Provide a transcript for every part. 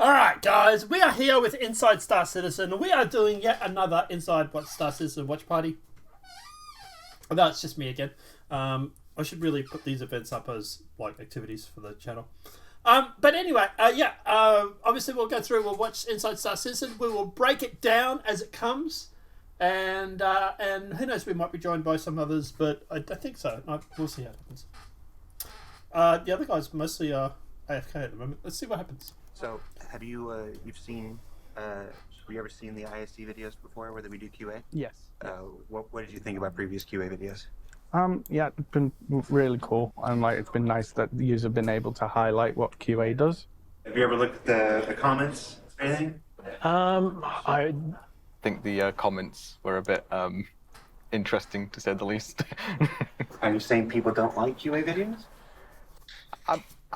Alright guys, we are here with Inside Star Citizen. We are doing yet another Inside Star Citizen watch party. No, it's just me again. I should really put these events up as like activities for the channel. But anyway, obviously we'll go through, we'll watch Inside Star Citizen. We will break it down as it comes. And who knows, we might be joined by some others, but I think so. We'll see how it happens. The other guys mostly are AFK at the moment. Let's see what happens. So, have you ever seen the ISC videos before, where we do QA? Yes. What did you think about previous QA videos? Yeah, it's been really cool, and it's been nice that the users have been able to highlight what QA does. Have you ever looked at the comments or anything? I think the comments were a bit interesting, to say the least. Are you saying people don't like QA videos?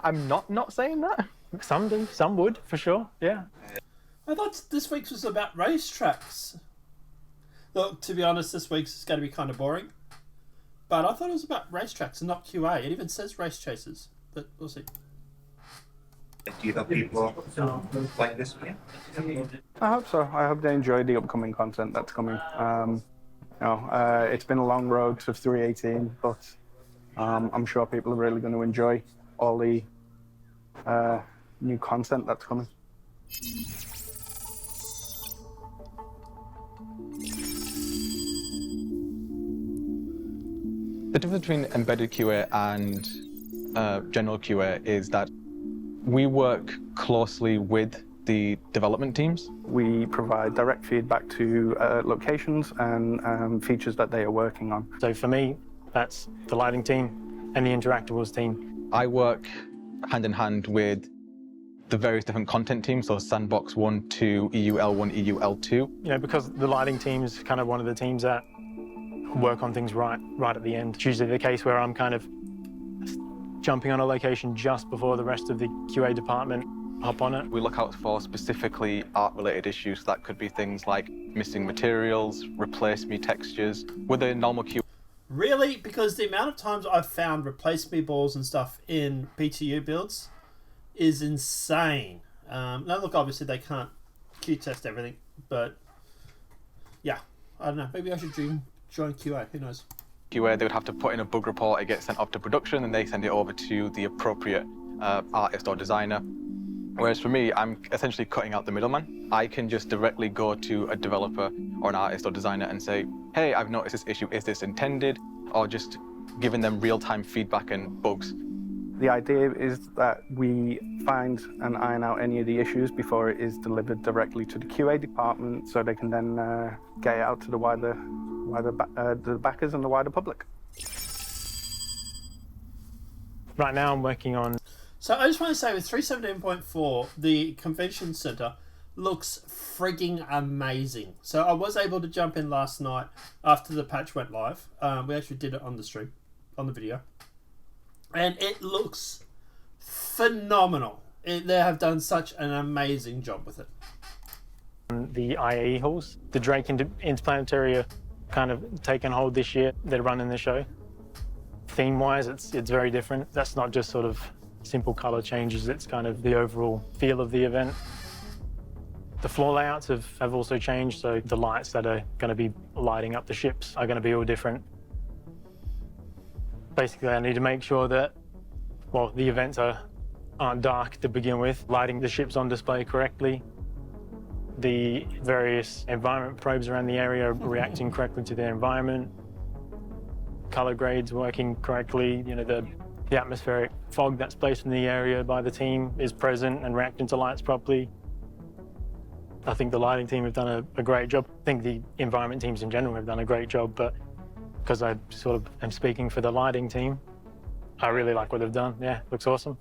I'm not saying that. Some do, some would, for sure, yeah. I thought this week's was about racetracks. Look, to be honest, this week's is going to be kind of boring. But I thought it was about racetracks and not QA. It even says race chasers, but we'll see. Do you think people like this video? I hope so. I hope they enjoy the upcoming content that's coming. It's been a long road to 318, but I'm sure people are really going to enjoy all the new content that's coming. The difference between embedded QA and general QA is that we work closely with the development teams. We provide direct feedback to locations and features that they are working on. So for me, that's the lighting team and the interactables team. I work hand in hand with the various different content teams, so Sandbox 1, 2, EUL1, EUL2. You know, because the lighting team is kind of one of the teams that work on things right at the end. It's usually the case where I'm kind of jumping on a location just before the rest of the QA department hop on it. We look out for specifically art-related issues. That could be things like missing materials, replace me textures. With a normal QA. Really? Because the amount of times I've found replace me balls and stuff in PTU builds is insane. Now look, obviously they can't Q-test everything, but yeah, I don't know. Maybe I should join QA, who knows? QA, they would have to put in a bug report, it gets sent off to production, and they send it over to the appropriate artist or designer. Whereas for me, I'm essentially cutting out the middleman. I can just directly go to a developer or an artist or designer and say, hey, I've noticed this issue, is this intended? Or just giving them real-time feedback and bugs. The idea is that we find and iron out any of the issues before it is delivered directly to the QA department, so they can then get it out to the the backers and the wider public. Right now I'm working on... So I just want to say with 317.4, the convention center looks frigging amazing. So I was able to jump in last night after the patch went live. We actually did it on the stream, on the video. And it looks phenomenal. They have done such an amazing job with it. The IAE halls, the Drake Interplanetary are kind of taken hold this year. They're running the show. Theme-wise, it's very different. That's not just sort of simple color changes, it's kind of the overall feel of the event. The floor layouts have also changed, so the lights that are going to be lighting up the ships are going to be all different. Basically, I need to make sure that, well, the events aren't dark to begin with, lighting the ships on display correctly. The various environment probes around the area are reacting correctly to their environment. Color grades working correctly. You know, the atmospheric fog that's placed in the area by the team is present and reacting to lights properly. I think the lighting team have done a great job. I think the environment teams in general have done a great job, but because I sort of am speaking for the lighting team, I really like what they've done. Yeah, looks awesome.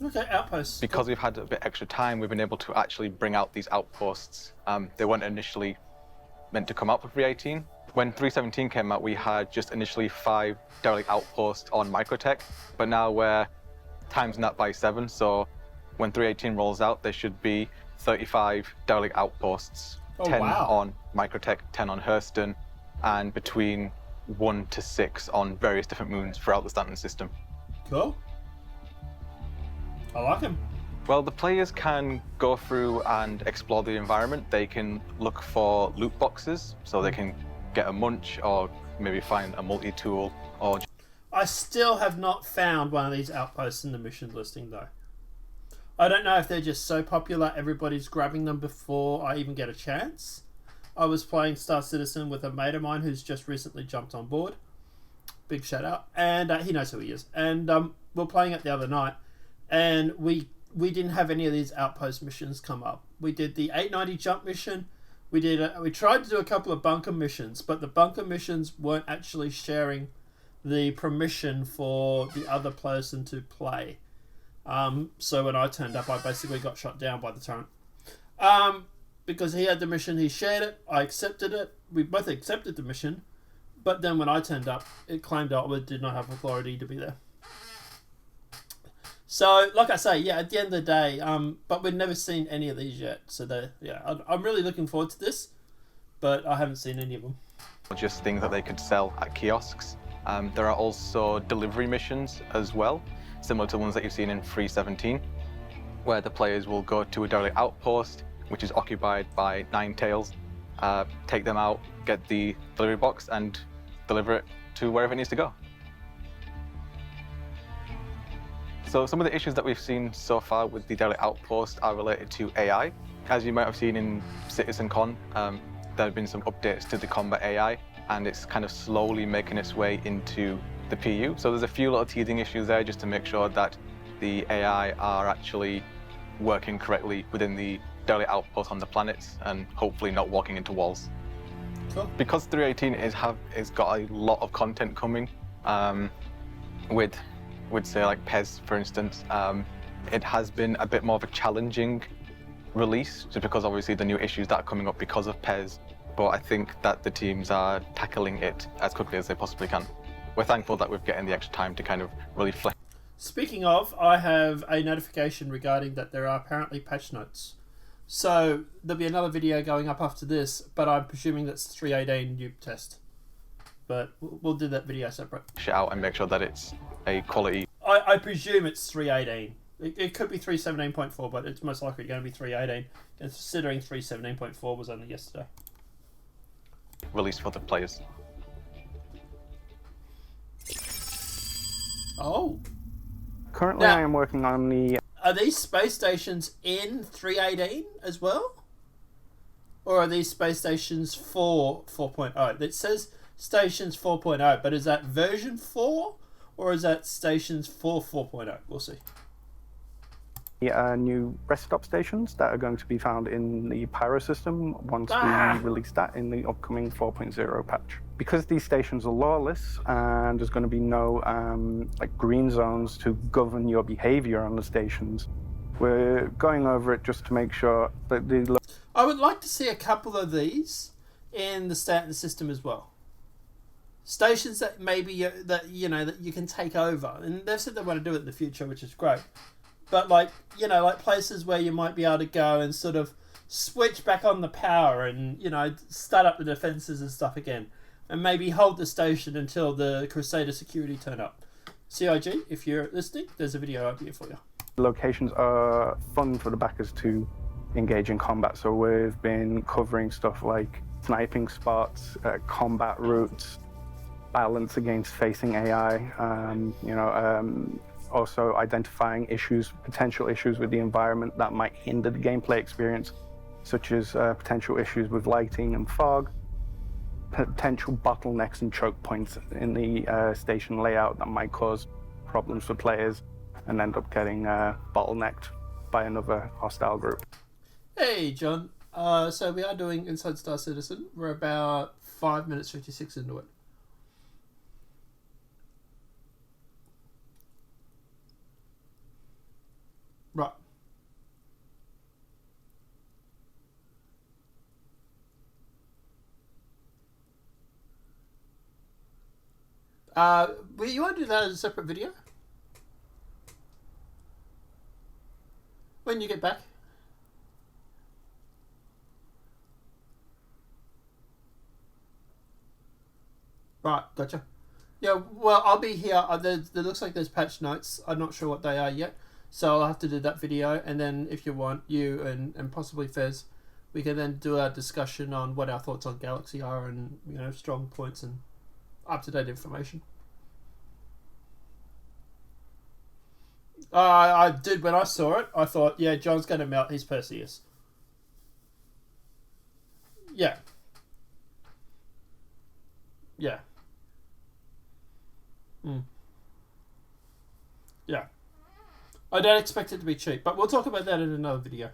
Okay, outposts. Because we've had a bit extra time, we've been able to actually bring out these outposts. They weren't initially meant to come out for 318. When 317 came out, we had just initially 5 derelict outposts on Microtech, but now we're timesing that by 7, so when 318 rolls out, there should be 35 derelict outposts, 10 on Microtech, 10 on Hurston, and between 1 to 6 on various different moons throughout the Stanton system. Cool. I like him. Well, the players can go through and explore the environment. They can look for loot boxes, so they can get a munch or maybe find a multi-tool or... I still have not found one of these outposts in the mission listing, though. I don't know if they're just so popular, everybody's grabbing them before I even get a chance. I was playing Star Citizen with a mate of mine who's just recently jumped on board. Big shout out. And he knows who he is. And we're playing it the other night, and we didn't have any of these outpost missions come up. We did the 890 jump mission. We tried to do a couple of bunker missions, but the bunker missions weren't actually sharing the permission for the other person to play. So when I turned up, I basically got shot down by the turret. Because he had the mission, he shared it, I accepted it, we both accepted the mission, but then when I turned up, it claimed I did not have authority to be there. So, like I say, yeah, at the end of the day, but we've never seen any of these yet. So, I'm really looking forward to this, but I haven't seen any of them. Just things that they could sell at kiosks. There are also delivery missions as well, similar to the ones that you've seen in 317, where the players will go to a derelict outpost, which is occupied by Ninetales, take them out, get the delivery box, and deliver it to wherever it needs to go. So some of the issues that we've seen so far with the derelict outpost are related to AI. As you might have seen in CitizenCon, there have been some updates to the combat AI, and it's kind of slowly making its way into the PU. So there's a few little teething issues there just to make sure that the AI are actually working correctly within the derelict outpost on the planets and hopefully not walking into walls. Cool. Because 318 is got a lot of content coming, with say like PES for instance, it has been a bit more of a challenging release just because obviously the new issues that are coming up because of PES, but I think that the teams are tackling it as quickly as they possibly can. We're thankful that we're getting the extra time to kind of really flesh. Speaking of, I have a notification regarding that there are apparently patch notes. So there'll be another video going up after this, but I'm presuming that's 318 noob test. But we'll do that video separate. Out and make sure that it's a quality. I presume it's 318. It could be 317.4, but it's most likely going to be 318, considering 317.4 was only yesterday. Release for the players. Oh. Currently, Now, I am working on the... Are these space stations in 318 as well? Or are these space stations for 4.0? It says stations 4.0, but is that version 4? Or is that stations for 4.0? We'll see. New rest stop stations that are going to be found in the Pyro system once we release that in the upcoming 4.0 patch. Because these stations are lawless and there's going to be no like green zones to govern your behavior on the stations, we're going over it just to make sure that the... I would like to see a couple of these in the Stanton system as well. Stations that maybe that you can take over, and they've said they want to do it in the future, which is great. But like places where you might be able to go and sort of switch back on the power and start up the defenses and stuff again, and maybe hold the station until the Crusader security turn up. CIG, if you're listening, there's a video idea for you. Locations are fun for the backers to engage in combat, so we've been covering stuff like sniping spots, combat routes, balance against facing AI, also identifying potential issues with the environment that might hinder the gameplay experience, such as potential issues with lighting and fog, potential bottlenecks and choke points in the station layout that might cause problems for players and end up getting bottlenecked by another hostile group. Hey, John. So we are doing Inside Star Citizen. We're about 5 minutes 56 into it. Right. You want to do that as a separate video? When you get back? Right, gotcha. Yeah, well, I'll be here. There looks like there's patch notes. I'm not sure what they are yet. So I'll have to do that video, and then if you want, you and possibly Fez, we can then do a discussion on what our thoughts on Galaxy are, and strong points and up-to-date information. I did, when I saw it, I thought, yeah, John's going to melt his Perseus. Yeah. Yeah. Yeah. I don't expect it to be cheap, but we'll talk about that in another video.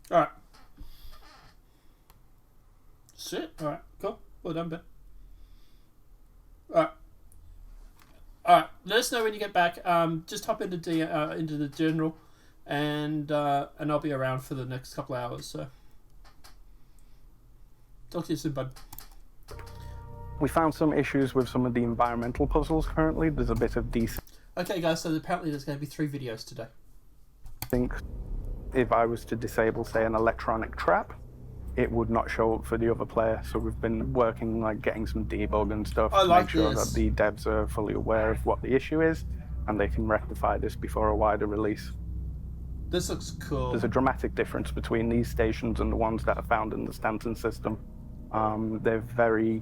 Alright. Shit. Alright, cool. Well done, Ben. Alright. Alright, let us know when you get back. Just hop into the general, and I'll be around for the next couple of hours, so. Talk to you soon, bud. We found some issues with some of the environmental puzzles currently. There's a bit of Okay, guys, so apparently there's going to be 3 videos today. I think if I was to disable, say, an electronic trap, it would not show up for the other player. So we've been working, like, getting some debug and stuff to make sure that the devs are fully aware of what the issue is, and they can rectify this before a wider release. This looks cool. There's a dramatic difference between these stations and the ones that are found in the Stanton system. They're very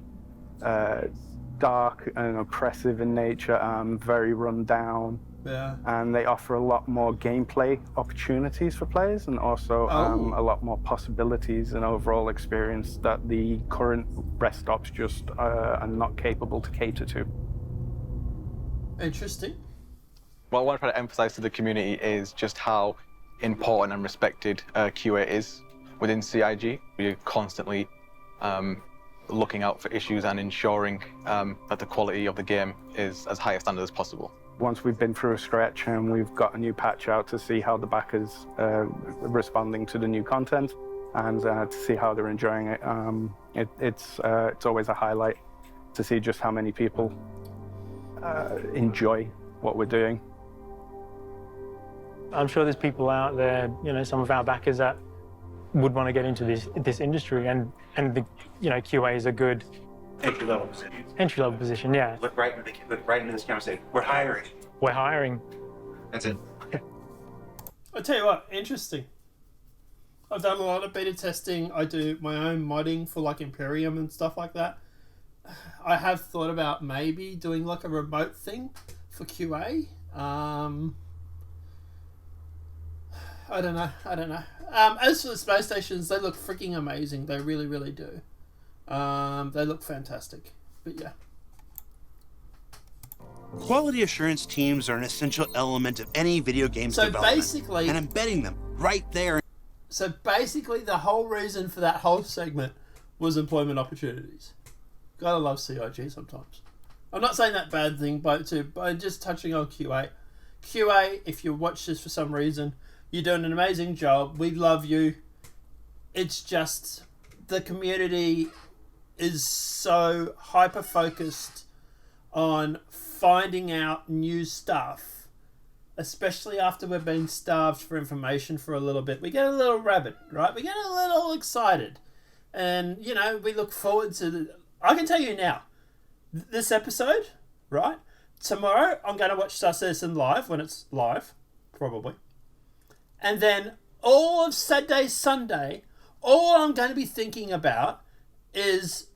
dark and oppressive in nature, very run down. Yeah. And they offer a lot more gameplay opportunities for players, and also a lot more possibilities and overall experience that the current rest stops just are not capable to cater to. Interesting. What I want to try to emphasize to the community is just how important and respected QA is within CIG. We're constantly looking out for issues and ensuring that the quality of the game is as high a standard as possible. Once we've been through a stretch and we've got a new patch out to see how the backers are responding to the new content, and to see how they're enjoying it, it's always a highlight to see just how many people enjoy what we're doing. I'm sure there's people out there, some of our backers that would want to get into this industry, and the QA is a good Entry-level position. entry-level position. Yeah, Look right into this camera and say, we're hiring. we're hiring. That's it. I tell you what, interesting. I've done a lot of beta testing. I do my own modding for like Imperium and stuff like that. I have thought about maybe doing like a remote thing for QA. I don't know. As for the space stations, they look freaking amazing. They really, really do. They look fantastic. But yeah. Quality assurance teams are an essential element of any video game's development. Basically, and embedding them right there. So basically, the whole reason for that whole segment was employment opportunities. Gotta love CIG sometimes. I'm not saying that bad thing, but just touching on QA. QA, if you watch this for some reason, you're doing an amazing job. We love you. It's just the community is so hyper-focused on finding out new stuff, especially after we've been starved for information for a little bit. We get a little rabid, right? We get a little excited. And, we look forward to I can tell you now, this episode, right? Tomorrow, I'm going to watch Star Citizen live, when it's live, probably. And then all of Saturday, Sunday, all I'm going to be thinking about is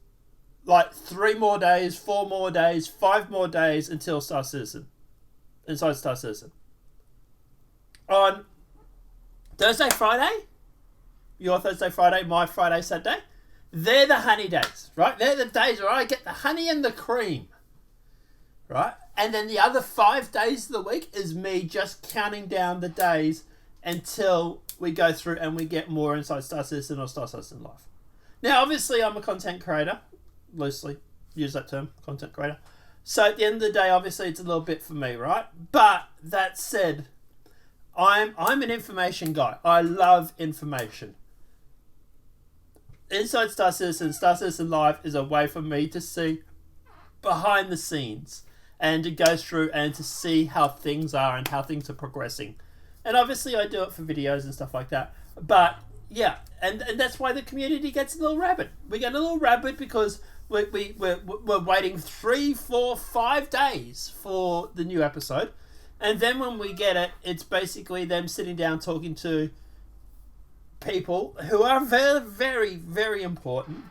like 3 more days, 4 more days, 5 more days until Star Citizen. Inside Star Citizen. On Thursday, Friday, your Thursday, Friday, my Friday, Saturday, they're the honey days, right? They're the days where I get the honey and the cream, right? And then the other 5 days of the week is me just counting down the days until we go through and we get more inside Star Citizen or Star Citizen Live. Now, obviously, I'm a content creator. Loosely use that term, content creator. So at the end of the day, obviously, it's a little bit for me, right? But that said, I'm an information guy. I love information. Inside Star Citizen Live is a way for me to see behind the scenes and to go through and to see how things are and how things are progressing. And obviously I do it for videos and stuff like that. But yeah, and that's why the community gets a little rabid. We get a little rabid because we're waiting 3, 4, 5 days for the new episode. And then when we get it, it's basically them sitting down talking to people who are very, very, very important,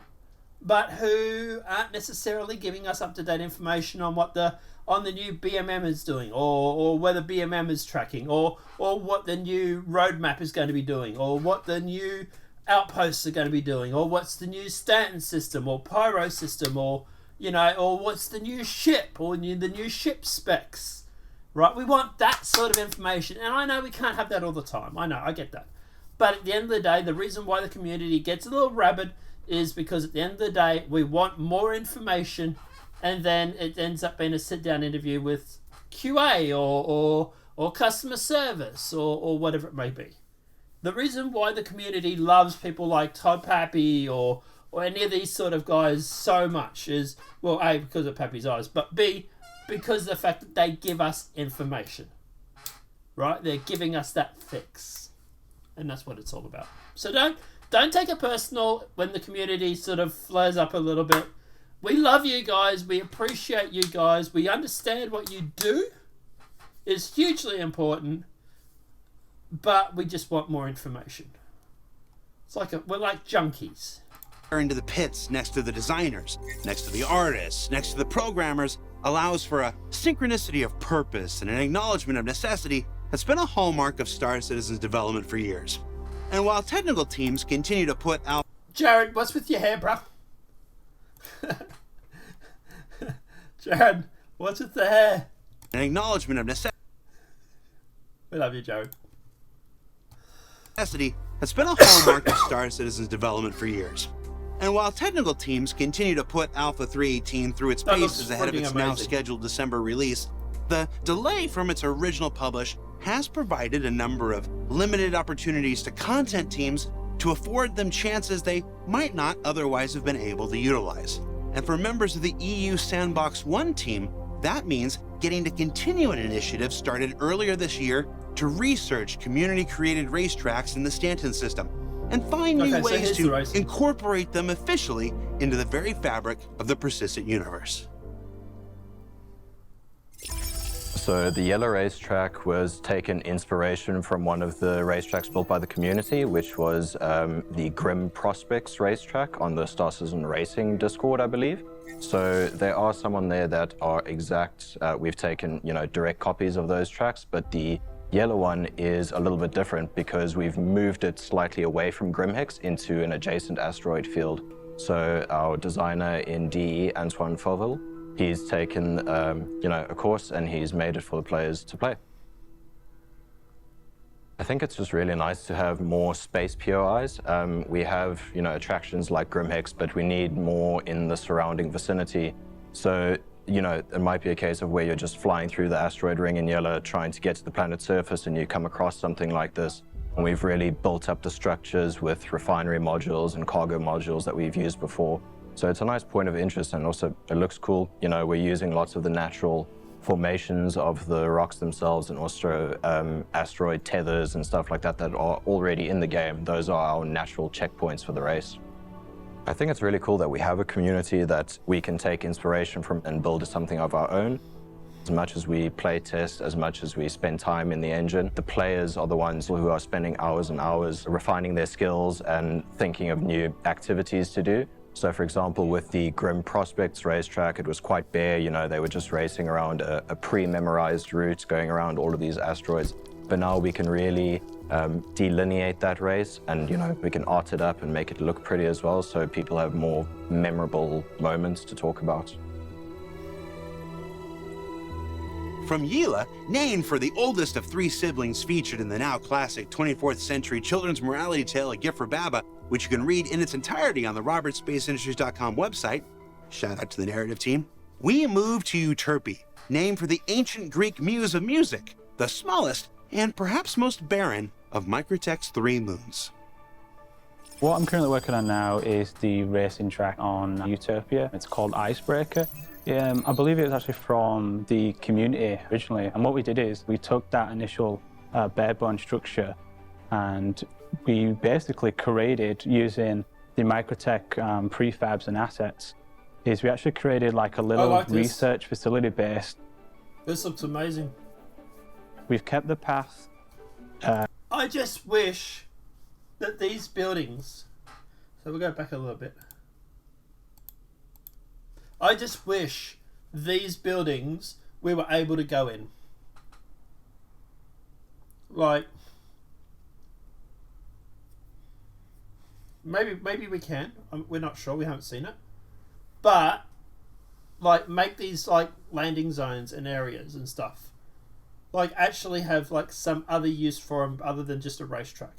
but who aren't necessarily giving us up-to-date information on what the new BMM is doing, or whether BMM is tracking, or what the new roadmap is going to be doing, or what the new outposts are going to be doing, or what's the new Stanton system, or Pyro system, or or what's the new ship, or the new ship specs. Right, we want that sort of information, and I know we can't have that all the time. I know, I get that. But at the end of the day, the reason why the community gets a little rabid is because at the end of the day, we want more information, and then it ends up being a sit-down interview with QA or customer service or whatever it may be. The reason why the community loves people like Todd Pappy or any of these sort of guys so much is, well, A, because of Pappy's eyes, but B, because of the fact that they give us information, right? They're giving us that fix, and that's what it's all about. So don't take it personal when the community sort of flares up a little bit. We love you guys. We appreciate you guys. We understand what you do is hugely important, but we just want more information. It's like we're like junkies. Into the pits next to the designers, next to the artists, next to the programmers, allows for a synchronicity of purpose and an acknowledgement of necessity that's been a hallmark of Star Citizen's development for years. And while technical teams continue to put out... Jared, what's with your hair, bruh? Jared, what's with the hair? An acknowledgement of necessity... We love you, Jared. Necessity has been a hallmark of Star Citizen's development for years. And while technical teams continue to put Alpha 318 through its paces ahead of its now scheduled December release, the delay from its original publish has provided a number of limited opportunities to content teams to afford them chances they might not otherwise have been able to utilize. And for members of the EU Sandbox 1 team, that means getting to continue an initiative started earlier this year to research community-created racetracks in the Stanton system and find new ways to incorporate them officially into the very fabric of the persistent universe. So the yellow racetrack was taken inspiration from one of the racetracks built by the community, which was the Grim Prospects racetrack on the Star Citizen Racing Discord, I believe. So there are some on there that are exact. We've taken, direct copies of those tracks, but the yellow one is a little bit different because we've moved it slightly away from Grimhex into an adjacent asteroid field. So our designer in DE, Antoine Fauville, he's taken, a course and he's made it for the players to play. I think it's just really nice to have more space POIs. We have, attractions like Grimhex, but we need more in the surrounding vicinity. So it might be a case of where you're just flying through the asteroid ring in yellow, trying to get to the planet's surface, and you come across something like this. And we've really built up the structures with refinery modules and cargo modules that we've used before. So it's a nice point of interest, and also it looks cool. We're using lots of the natural formations of the rocks themselves, and also asteroid tethers and stuff like that that are already in the game. Those are our natural checkpoints for the race. I think it's really cool that we have a community that we can take inspiration from and build something of our own. As much as we play test, as much as we spend time in the engine, the players are the ones who are spending hours and hours refining their skills and thinking of new activities to do. So for example, with the Grim Prospects racetrack, it was quite bare. They were just racing around a pre-memorized route, going around all of these asteroids. But now we can really delineate that race, and we can art it up and make it look pretty as well, so people have more memorable moments to talk about. From Yila, named for the oldest of 3 siblings featured in the now classic 24th century children's morality tale A Gift for Baba, which you can read in its entirety on the robertsspaceindustries.com website, shout out to the narrative team, we move to Euterpe, named for the ancient Greek muse of music, the smallest and perhaps most barren of Microtech's 3 moons. What I'm currently working on now is the racing track on Utopia. It's called Icebreaker. I believe it was actually from the community originally. And what we did is we took that initial bare-bone structure and we basically created, using the Microtech prefabs and assets, is we actually created like a little research facility based. This looks amazing. We've kept the path. I just wish that these buildings... So we'll go back a little bit. I just wish these buildings we were able to go in. Like... Maybe we can. We're not sure. We haven't seen it. But... like, make these, like, landing zones and areas and stuff. Like, actually have, like, some other use for them other than just a racetrack.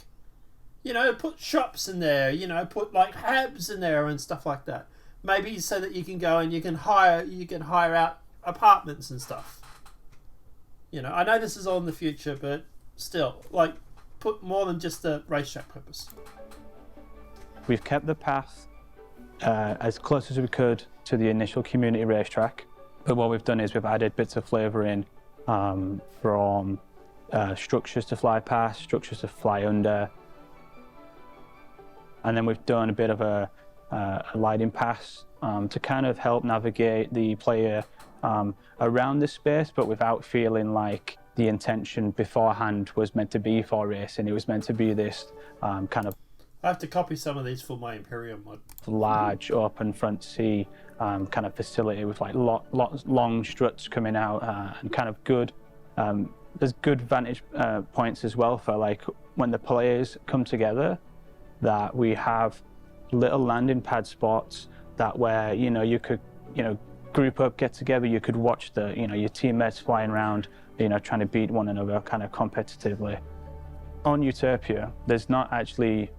You know, put shops in there. You know, put, like, hubs in there and stuff like that. Maybe so that you can go and you can hire out apartments and stuff. You know, I know this is all in the future, but still, like, put more than just the racetrack purpose. We've kept the path as close as we could to the initial community racetrack, but what we've done is we've added bits of flavour in from structures to fly past, structures to fly under, and then we've done a bit of a lighting pass to kind of help navigate the player around this space, but without feeling like the intention beforehand was meant to be for racing. It was meant to be this kind of I have to copy some of these for my Imperium mod. Large open front sea kind of facility with like long struts coming out and kind of good. There's good vantage points as well for like when the players come together, that we have little landing pad spots that where you could group up, get together, you could watch your teammates flying around, trying to beat one another kind of competitively. On Utopia, there's not actually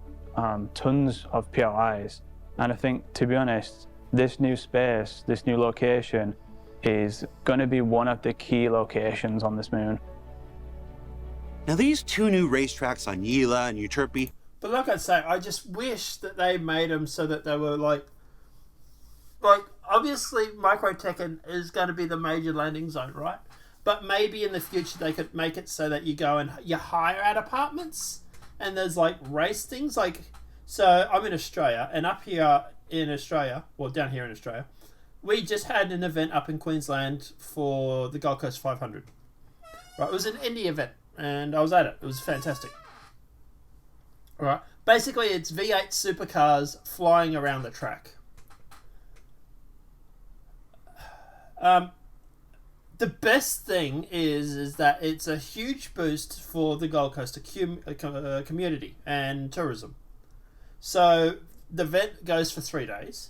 tons of POIs, and I think, to be honest, this new space, this new location is going to be one of the key locations on this moon. Now these two new racetracks on Yila and Euterpe. But like I say, I just wish that they made them so that they were like obviously Micro Tekken is going to be the major landing zone, right? But maybe in the future they could make it so that you go and you hire out apartments. And there's like race things, like, so I'm in Australia, and up here in Australia, well down here in Australia, we just had an event up in Queensland for the Gold Coast 500. Right, it was an indie event, and I was at it. It was fantastic. All right, basically it's V8 supercars flying around the track. The best thing is that it's a huge boost for the Gold Coast community and tourism. So the event goes for 3 days.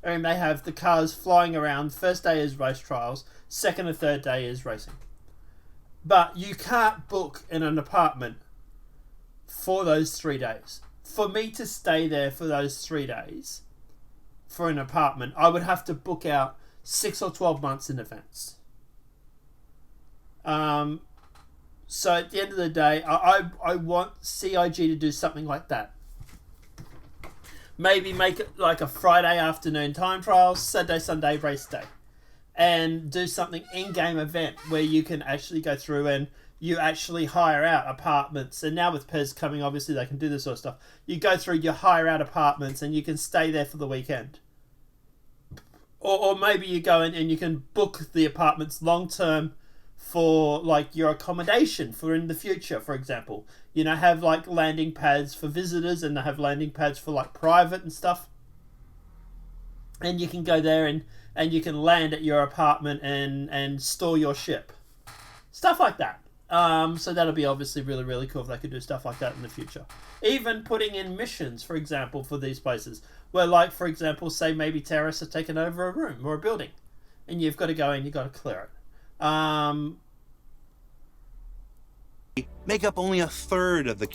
And they have the cars flying around. First day is race trials. Second and third day is racing. But you can't book in an apartment for those 3 days. For me to stay there for those 3 days for an apartment, I would have to book out 6 or 12 months in advance. So at the end of the day, I want CIG to do something like that. Maybe make it like a Friday afternoon time trials, Saturday, Sunday race day. And do something in-game event where you can actually go through and you actually hire out apartments. And now with Pez coming, obviously they can do this sort of stuff. You go through, you hire out apartments and you can stay there for the weekend. Or maybe you go in and you can book the apartments long-term for like your accommodation for in the future, for example. Have like landing pads for visitors and they have landing pads for like private and stuff. And you can go there and you can land at your apartment and store your ship. Stuff like that. So that'll be obviously really, really cool if they could do stuff like that in the future. Even putting in missions, for example, for these places. Where, like, for example, say maybe terrorists have taken over a room or a building. And you've got to go in, you've got to clear it. Make up only a third of the...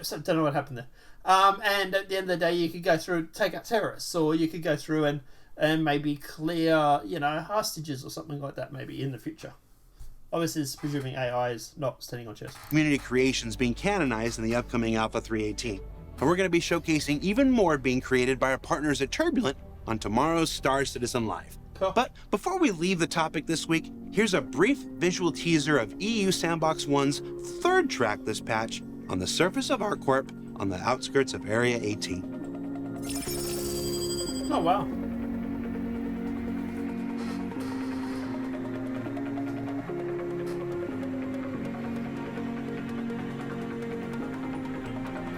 So don't know what happened there. And at the end of the day, you could go through, take out terrorists. Or you could go through and maybe clear, hostages or something like that maybe in the future. Obviously, it's presuming AI is not standing on chairs. Community creations being canonized in the upcoming Alpha 318. And we're going to be showcasing even more being created by our partners at Turbulent on tomorrow's Star Citizen Live. Cool. But before we leave the topic this week, here's a brief visual teaser of EU Sandbox 1's third track this patch on the surface of ArcCorp on the outskirts of Area 18. Oh, wow.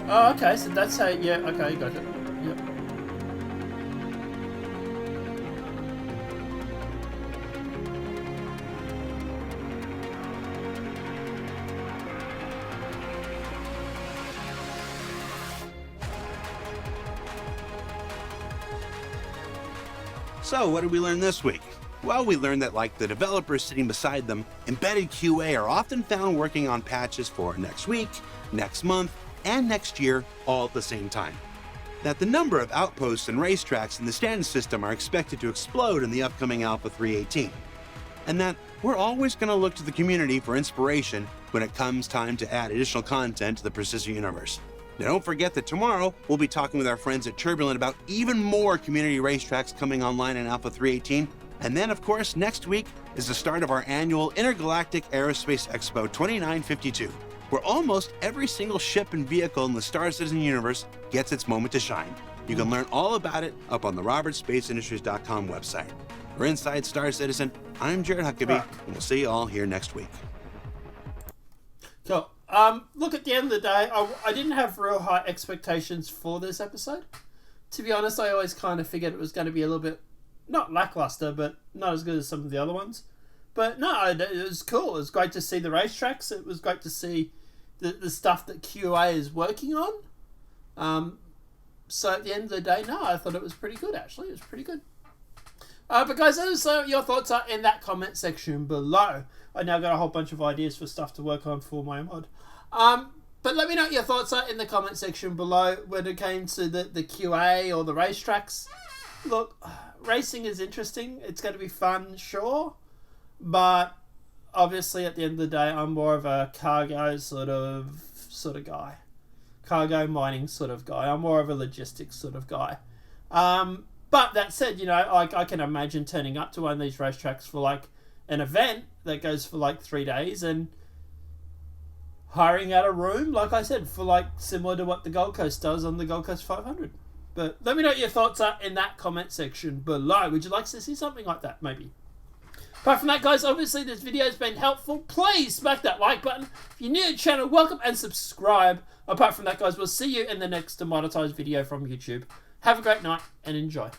Oh, okay, so that's how, yeah, okay, got it. Yep. So, what did we learn this week? Well, we learned that, like the developers sitting beside them, embedded QA are often found working on patches for next week, next month, and next year, all at the same time. That the number of outposts and racetracks in the stand system are expected to explode in the upcoming Alpha 3.18. And that we're always going to look to the community for inspiration when it comes time to add additional content to the Precision universe. Now, don't forget that tomorrow we'll be talking with our friends at Turbulent about even more community racetracks coming online in Alpha 3.18. And then, of course, next week is the start of our annual Intergalactic Aerospace Expo 2952, where almost every single ship and vehicle in the Star Citizen universe gets its moment to shine. You can learn all about it up on the robertsspaceindustries.com website. For Inside Star Citizen, I'm Jared Huckabee, and we'll see you all here next week. Cool. Look, at the end of the day, I didn't have real high expectations for this episode. To be honest, I always kind of figured it was going to be a little bit, not lackluster, but not as good as some of the other ones. But no, it was cool. It was great to see the racetracks. It was great to see the stuff that QA is working on. So at the end of the day, no, I thought it was pretty good, actually. It was pretty good. But guys, let us know what your thoughts are in that comment section below. I now got a whole bunch of ideas for stuff to work on for my mod. But let me know what your thoughts are in the comment section below when it came to the QA or the racetracks. Look, racing is interesting. It's going to be fun, sure. But obviously, at the end of the day, I'm more of a cargo sort of guy. Cargo mining sort of guy. I'm more of a logistics sort of guy. But that said, I can imagine turning up to one of these racetracks for like an event that goes for like 3 days and hiring out a room, like I said, for like similar to what the Gold Coast does on the Gold Coast 500. But let me know what your thoughts are in that comment section below. Would you like to see something like that, maybe? Apart from that, guys, obviously this video has been helpful. Please smack that like button. If you're new to the channel, welcome and subscribe. Apart from that, guys, we'll see you in the next demonetized video from YouTube. Have a great night and enjoy.